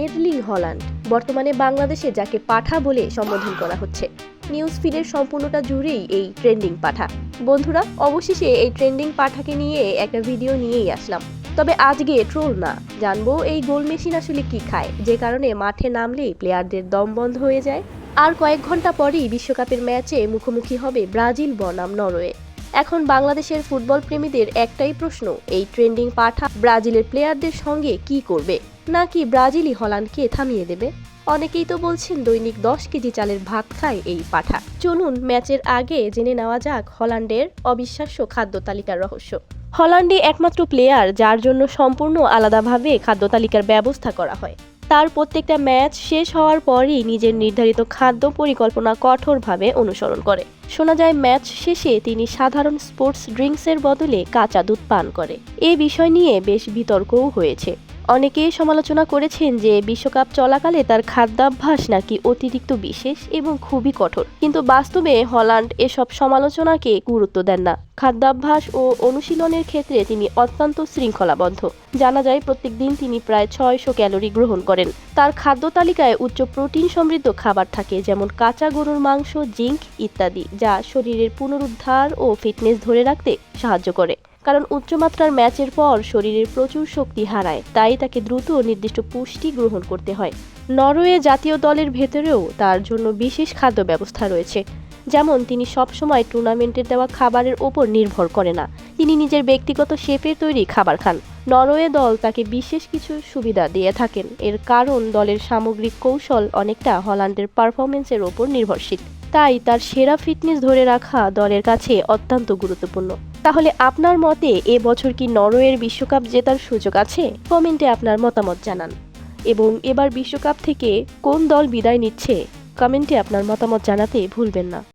Erling Holland বর্তমানে বাংলাদেশে যাকে পাঠা বলে সম্বোধন করা হচ্ছে। নিউজ ফিডের সম্পূর্ণটা জুড়েই এই ট্রেন্ডিং পাঠা। বন্ধুরা, অবশেষে এই ট্রেন্ডিং পাঠাকে নিয়ে একটা ভিডিও নিয়েই আসলাম। তবে আজকে ট্রোল না, জানবো এই গোল মেশিন আসলে কি খায়, যে কারণে মাঠে নামলেই প্লেয়ারদের দম বন্ধ হয়ে যায়। আর কয়েক ঘন্টা পরেই বিশ্বকাপের ম্যাচে মুখোমুখি হবে ব্রাজিল বনাম নরওয়ে। এখন বাংলাদেশের ফুটবল প্রেমীদের একটাই প্রশ্ন, এই ট্রেন্ডিং পাঠা ব্রাজিলের প্লেয়ারদের সঙ্গে কি করবে, নাকি ব্রাজিলই হল্যান্ডকে থামিয়ে দেবে? অনেকেই তো বলছেন দৈনিক 10 কেজি চালের ভাত খায় এই পাঠা। চলুন ম্যাচের আগে জেনে নেওয়া যাক হল্যান্ডের অবিশ্বাস্য খাদ্য তালিকার রহস্য। হল্যান্ডই একমাত্র প্লেয়ার যার জন্য সম্পূর্ণ আলাদাভাবে খাদ্য তালিকার ব্যবস্থা করা হয়। তার প্রত্যেকটা ম্যাচ শেষ হওয়ার পরই নিজের নির্ধারিত খাদ্য পরিকল্পনা কঠোরভাবে অনুসরণ করে। শোনা যায় ম্যাচ শেষে তিনি সাধারণ স্পোর্টস ড্রিঙ্কসের বদলে কাঁচা দুধ পান করে। এই বিষয় নিয়ে বেশ বিতর্কও হয়েছে। অনেকেই সমালোচনা করেছেন যে বিশ্বকাপ চলাকালে তার খাদ্যাভ্যাস নাকি অতিরিক্ত বিশেষ এবং খুবই কঠোর, কিন্তু বাস্তবে হল্যান্ড এসব সমালোচনাকে গুরুত্ব দেন না। খাদ্যাভ্যাস ও অনুশীলনের ক্ষেত্রে তিনি অত্যন্ত শৃঙ্খলাবদ্ধ। জানা যায় প্রত্যেকদিন তিনি প্রায় 600 ক্যালোরি গ্রহণ করেন। তার খাদ্য তালিকায় উচ্চ প্রোটিন সমৃদ্ধ খাবার থাকে, যেমন কাঁচা গরুর মাংস, জিঙ্ক ইত্যাদি, যা শরীরের পুনরুদ্ধার ও ফিটনেস ধরে রাখতে সাহায্য করে। কারণ উচ্চমাত্রার ম্যাচের পর শরীরের প্রচুর শক্তি হারায়, তাই তাকে দ্রুত নির্দিষ্ট পুষ্টি গ্রহণ করতে হয়। নরওয়ে জাতীয় দলের ভেতরেও তার জন্য বিশেষ খাদ্য ব্যবস্থা রয়েছে। যেমন তিনি সবসময় টুর্নামেন্টের দেওয়া খাবারের ওপর নির্ভর করে না, তিনি নিজের ব্যক্তিগত শেফের তৈরি খাবার খান। নরওয়ে দল তাকে বিশেষ কিছু সুবিধা দিয়ে থাকেন, এর কারণ দলের সামগ্রিক কৌশল অনেকটা হল্যান্ডের পারফরমেন্সের ওপর নির্ভরশীল। তাই তার সেরা ফিটনেস ধরে রাখা দলের কাছে অত্যন্ত গুরুত্বপূর্ণ। তাহলে আপনার মতে এবছর কি নরওয়ের বিশ্বকাপ জেতার সুযোগ আছে? কমেন্টে আপনার মতামত জানান। এবং এবার বিশ্বকাপ থেকে কোন দল বিদায় নিচ্ছে, কমেন্টে আপনার মতামত জানাতে ভুলবেন না।